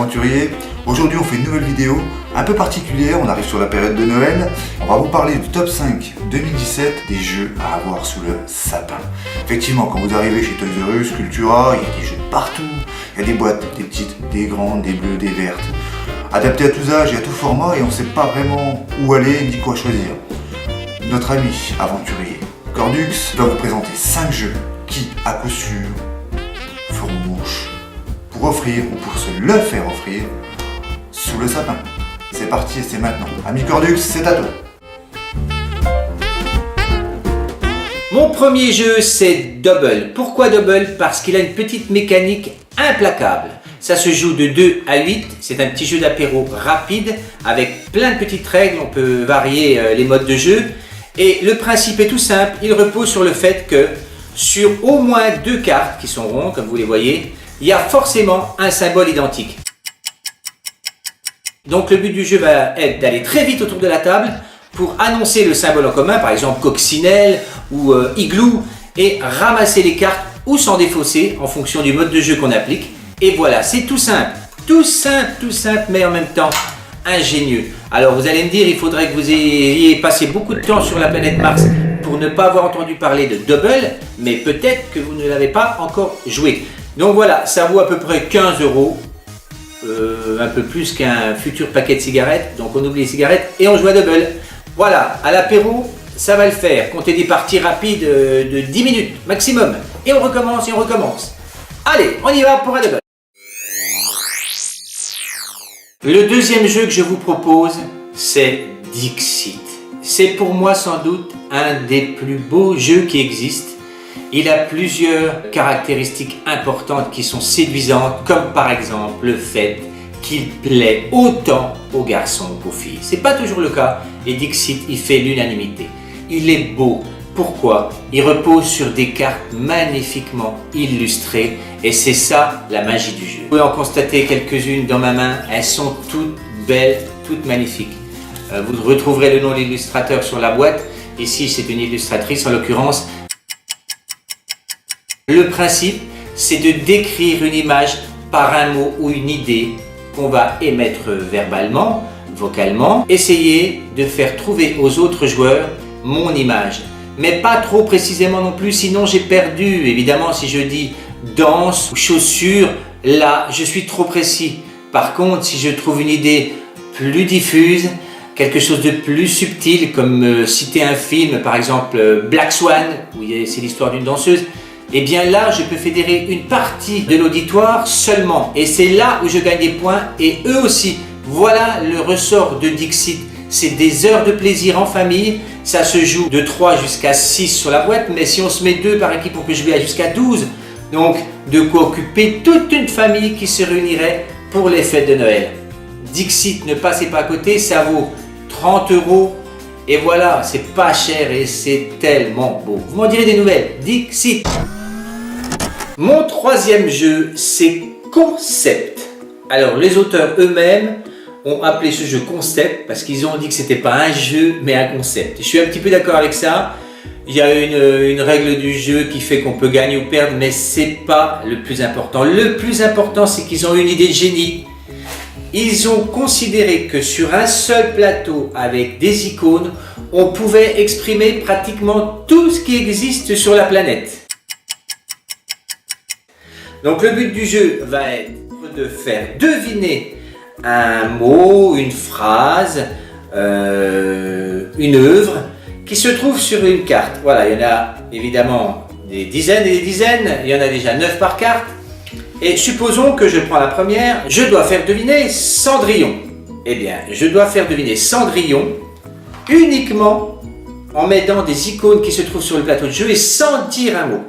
aventuriers. Aujourd'hui on fait une nouvelle vidéo un peu particulière, on arrive sur la période de Noël. On va vous parler du top 5 2017 des jeux à avoir sous le sapin. Effectivement, quand vous arrivez chez Toys R Us, Cultura, il y a des jeux partout. Il y a des boîtes, des petites, des grandes, des bleues, des vertes. Adaptés à tous âges et à tout format, et on ne sait pas vraiment où aller ni quoi choisir. Notre ami aventurier Cordux va vous présenter 5 jeux qui, à coup sûr, feront mouche pour offrir ou pour se le faire offrir sous le sapin. C'est parti et c'est maintenant. Ami Cordux, c'est à toi. Mon premier jeu, c'est Dobble. Pourquoi Dobble? Parce qu'il a une petite mécanique implacable. Ça se joue de 2 à 8, c'est un petit jeu d'apéro rapide avec plein de petites règles, on peut varier les modes de jeu. Et le principe est tout simple, il repose sur le fait que sur au moins 2 cartes qui sont rondes, comme vous les voyez, il y a forcément un symbole identique. Donc le but du jeu va être d'aller très vite autour de la table pour annoncer le symbole en commun, par exemple coccinelle ou igloo, et ramasser les cartes ou s'en défausser en fonction du mode de jeu qu'on applique. Et voilà, c'est tout simple, mais en même temps ingénieux. Alors vous allez me dire, il faudrait que vous ayez passé beaucoup de temps sur la planète Mars pour ne pas avoir entendu parler de Dobble, mais peut-être que vous ne l'avez pas encore joué. Donc voilà, ça vaut à peu près 15 €, un peu plus qu'un futur paquet de cigarettes, donc on oublie les cigarettes et on joue à Dobble. Voilà, à l'apéro, ça va le faire. Comptez des parties rapides de 10 minutes maximum. Et on recommence et on recommence. Allez, on y va pour un Dobble. Le deuxième jeu que je vous propose, c'est Dixit. C'est pour moi sans doute un des plus beaux jeux qui existent. Il a plusieurs caractéristiques importantes qui sont séduisantes, comme par exemple le fait qu'il plaît autant aux garçons qu'aux filles. C'est pas toujours le cas et Dixit il fait l'unanimité. Il est beau. Pourquoi? Il repose sur des cartes magnifiquement illustrées et c'est ça la magie du jeu. Vous pouvez en constater quelques-unes dans ma main, elles sont toutes belles, toutes magnifiques. Vous retrouverez le nom de l'illustrateur sur la boîte. Ici c'est une illustratrice en l'occurrence. Le principe c'est de décrire une image par un mot ou une idée qu'on va émettre verbalement, vocalement. Essayez de faire trouver aux autres joueurs mon image. Mais pas trop précisément non plus, sinon j'ai perdu. Évidemment, si je dis danse ou chaussures, là, je suis trop précis. Par contre, si je trouve une idée plus diffuse, quelque chose de plus subtil, comme citer un film, par exemple Black Swan, où c'est l'histoire d'une danseuse, et bien là, je peux fédérer une partie de l'auditoire seulement. Et c'est là où je gagne des points, et eux aussi. Voilà le ressort de Dixit. C'est des heures de plaisir en famille, ça se joue de 3 jusqu'à 6 sur la boîte, mais si on se met 2 par équipe, on peut jouer jusqu'à 12. Donc, de quoi occuper toute une famille qui se réunirait pour les fêtes de Noël. Dixit, ne passez pas à côté, ça vaut 30 €. Et voilà, c'est pas cher et c'est tellement beau. Vous m'en direz des nouvelles, Dixit. Mon troisième jeu, c'est Concept. Alors, les auteurs eux-mêmes ont appelé ce jeu concept parce qu'ils ont dit que c'était pas un jeu mais un concept. Je suis un petit peu d'accord avec ça. Il y a une règle du jeu qui fait qu'on peut gagner ou perdre, mais c'est pas le plus important. Le plus important, c'est qu'ils ont eu une idée de génie. Ils ont considéré que sur un seul plateau avec des icônes, on pouvait exprimer pratiquement tout ce qui existe sur la planète. Donc le but du jeu va être de faire deviner un mot, une phrase, une œuvre qui se trouve sur une carte. Voilà, il y en a évidemment des dizaines et des dizaines, il y en a déjà 9 par carte. Et supposons que je prends la première, je dois faire deviner Cendrillon. Eh bien, je dois faire deviner Cendrillon uniquement en mettant des icônes qui se trouvent sur le plateau de jeu et sans dire un mot.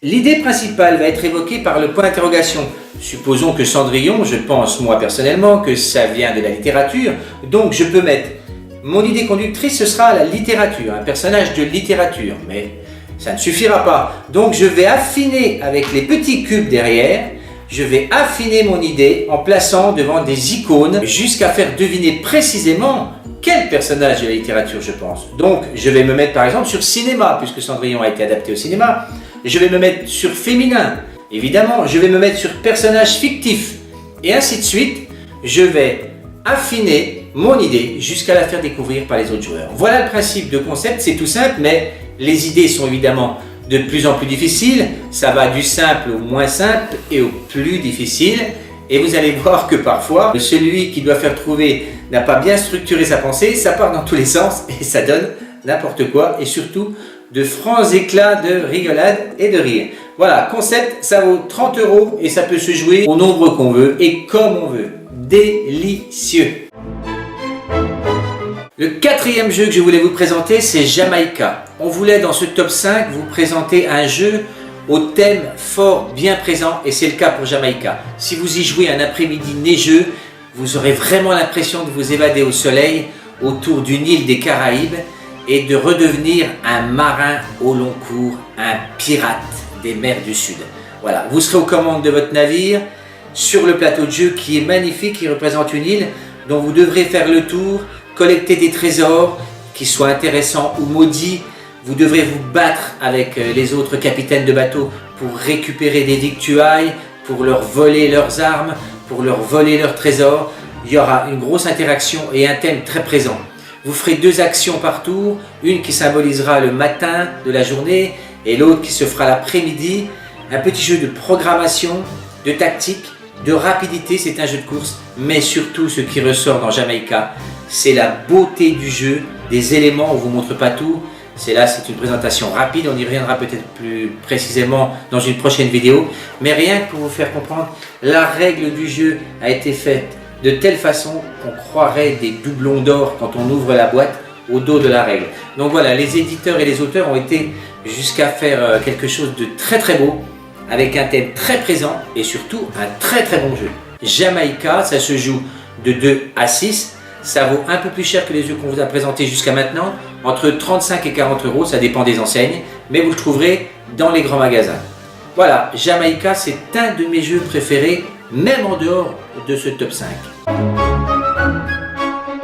L'idée principale va être évoquée par le point d'interrogation. Supposons que Cendrillon, je pense moi personnellement que ça vient de la littérature, donc je peux mettre mon idée conductrice, ce sera la littérature, un personnage de littérature, mais ça ne suffira pas. Donc je vais affiner avec les petits cubes derrière, je vais affiner mon idée en plaçant devant des icônes jusqu'à faire deviner précisément quel personnage de la littérature je pense. Donc je vais me mettre par exemple sur cinéma, puisque Cendrillon a été adapté au cinéma. Je vais me mettre sur féminin, évidemment. Je vais me mettre sur personnage fictif. Et ainsi de suite, je vais affiner mon idée jusqu'à la faire découvrir par les autres joueurs. Voilà le principe de concept, c'est tout simple, mais les idées sont évidemment de plus en plus difficiles. Ça va du simple au moins simple et au plus difficile. Et vous allez voir que parfois, celui qui doit faire trouver n'a pas bien structuré sa pensée, ça part dans tous les sens et ça donne n'importe quoi et surtout de francs éclats de rigolade et de rire. Voilà, concept, ça vaut 30 € et ça peut se jouer au nombre qu'on veut et comme on veut. Délicieux! Le quatrième jeu que je voulais vous présenter, c'est Jamaïca. On voulait dans ce top 5 vous présenter un jeu au thème fort bien présent et c'est le cas pour Jamaïca. Si vous y jouez un après-midi neigeux, vous aurez vraiment l'impression de vous évader au soleil autour d'une île des Caraïbes et de redevenir un marin au long cours, un pirate des mers du Sud. Voilà, vous serez aux commandes de votre navire sur le plateau de jeu qui est magnifique, qui représente une île dont vous devrez faire le tour, collecter des trésors, qu'ils soient intéressants ou maudits. Vous devrez vous battre avec les autres capitaines de bateaux pour récupérer des victuailles, pour leur voler leurs armes, pour leur voler leurs trésors. Il y aura une grosse interaction et un thème très présent. Vous ferez 2 actions par tour, une qui symbolisera le matin de la journée et l'autre qui se fera l'après-midi. Un petit jeu de programmation, de tactique, de rapidité, c'est un jeu de course, mais surtout ce qui ressort dans Jamaïca, c'est la beauté du jeu, des éléments, on ne vous montre pas tout. C'est une présentation rapide, on y reviendra peut-être plus précisément dans une prochaine vidéo. Mais rien que pour vous faire comprendre, la règle du jeu a été faite de telle façon qu'on croirait des doublons d'or quand on ouvre la boîte au dos de la règle. Donc voilà, les éditeurs et les auteurs ont été jusqu'à faire quelque chose de très très beau, avec un thème très présent et surtout un très très bon jeu. Jamaïca, ça se joue de 2 à 6. Ça vaut un peu plus cher que les jeux qu'on vous a présentés jusqu'à maintenant, entre 35 et 40 €, ça dépend des enseignes, mais vous le trouverez dans les grands magasins. Voilà, Jamaïca, c'est un de mes jeux préférés, même en dehors de ce top 5.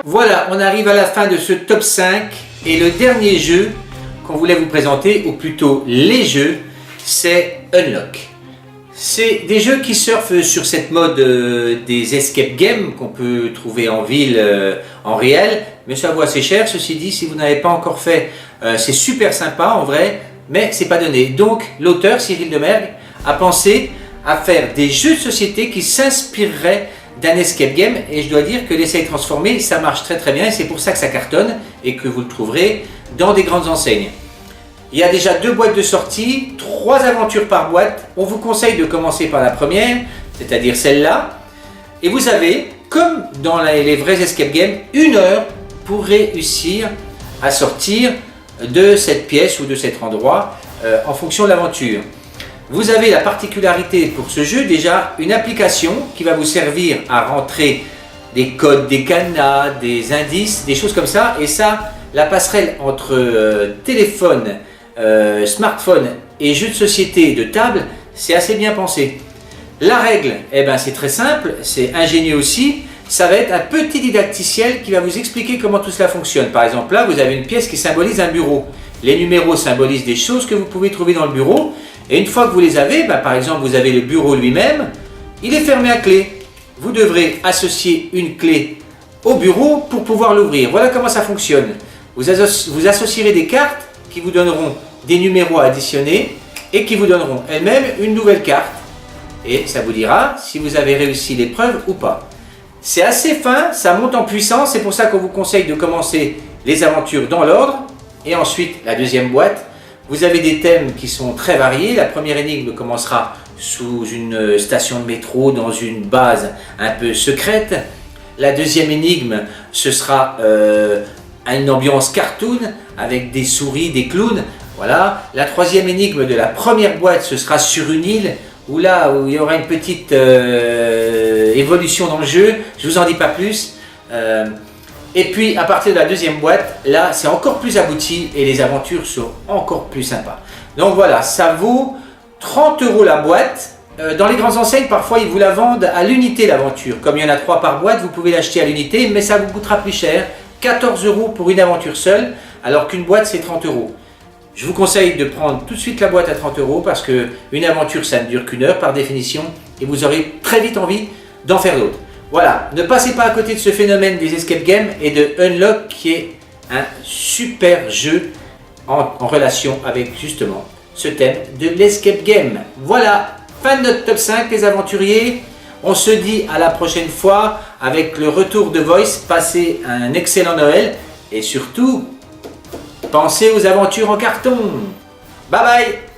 Voilà, on arrive à la fin de ce top 5, et le dernier jeu qu'on voulait vous présenter, ou plutôt les jeux, c'est Unlock. C'est des jeux qui surfent sur cette mode des escape games qu'on peut trouver en ville, en réel, mais ça vaut assez cher. Ceci dit, si vous n'avez pas encore fait, c'est super sympa en vrai, mais c'est pas donné. Donc l'auteur Cyril Demergue a pensé à faire des jeux de société qui s'inspireraient d'un escape game, et je dois dire que l'essai transformé, ça marche très très bien, et c'est pour ça que ça cartonne et que vous le trouverez dans des grandes enseignes. Il y a déjà 2 boîtes de sortie, 3 aventures par boîte. On vous conseille de commencer par la première, c'est-à-dire celle-là. Et vous avez, comme dans les vrais escape games, 1 heure pour réussir à sortir de cette pièce ou de cet endroit en fonction de l'aventure. Vous avez la particularité pour ce jeu, déjà une application qui va vous servir à rentrer des codes, des cadenas, des indices, des choses comme ça. Et ça, la passerelle entre téléphone, smartphone et jeux de société de table, c'est assez bien pensé. La règle, eh ben, c'est très simple, c'est ingénieux aussi. Ça va être un petit didacticiel qui va vous expliquer comment tout cela fonctionne. Par exemple, là, vous avez une pièce qui symbolise un bureau. Les numéros symbolisent des choses que vous pouvez trouver dans le bureau. Et une fois que vous les avez, ben, par exemple, vous avez le bureau lui-même, il est fermé à clé. Vous devrez associer une clé au bureau pour pouvoir l'ouvrir. Voilà comment ça fonctionne. Vous associerez des cartes qui vous donneront des numéros à additionner et qui vous donneront elles-mêmes une nouvelle carte. Et ça vous dira si vous avez réussi l'épreuve ou pas. C'est assez fin, ça monte en puissance, c'est pour ça qu'on vous conseille de commencer les aventures dans l'ordre. Et ensuite, la deuxième boîte, vous avez des thèmes qui sont très variés. La première énigme commencera sous une station de métro, dans une base un peu secrète. La deuxième énigme, ce sera une ambiance cartoon avec des souris, des clowns. Voilà. La troisième énigme de la première boîte, ce sera sur une île où il y aura une petite évolution dans le jeu. Je ne vous en dis pas plus. Et puis à partir de la deuxième boîte, là c'est encore plus abouti et les aventures sont encore plus sympas. Donc voilà, ça vaut 30 € la boîte. Dans les grandes enseignes, parfois ils vous la vendent à l'unité l'aventure. Comme il y en a 3 par boîte, vous pouvez l'acheter à l'unité, mais ça vous coûtera plus cher. 14 € pour une aventure seule, alors qu'une boîte c'est 30 €. Je vous conseille de prendre tout de suite la boîte à 30 € parce qu'une aventure ça ne dure qu'1 heure par définition et vous aurez très vite envie d'en faire d'autres. Voilà, ne passez pas à côté de ce phénomène des escape games et de Unlock qui est un super jeu en relation avec justement ce thème de l'escape game. Voilà, fin de notre top 5 les aventuriers. On se dit à la prochaine fois avec le retour de Voice. Passez un excellent Noël et surtout, pensez aux aventures en carton. Bye bye.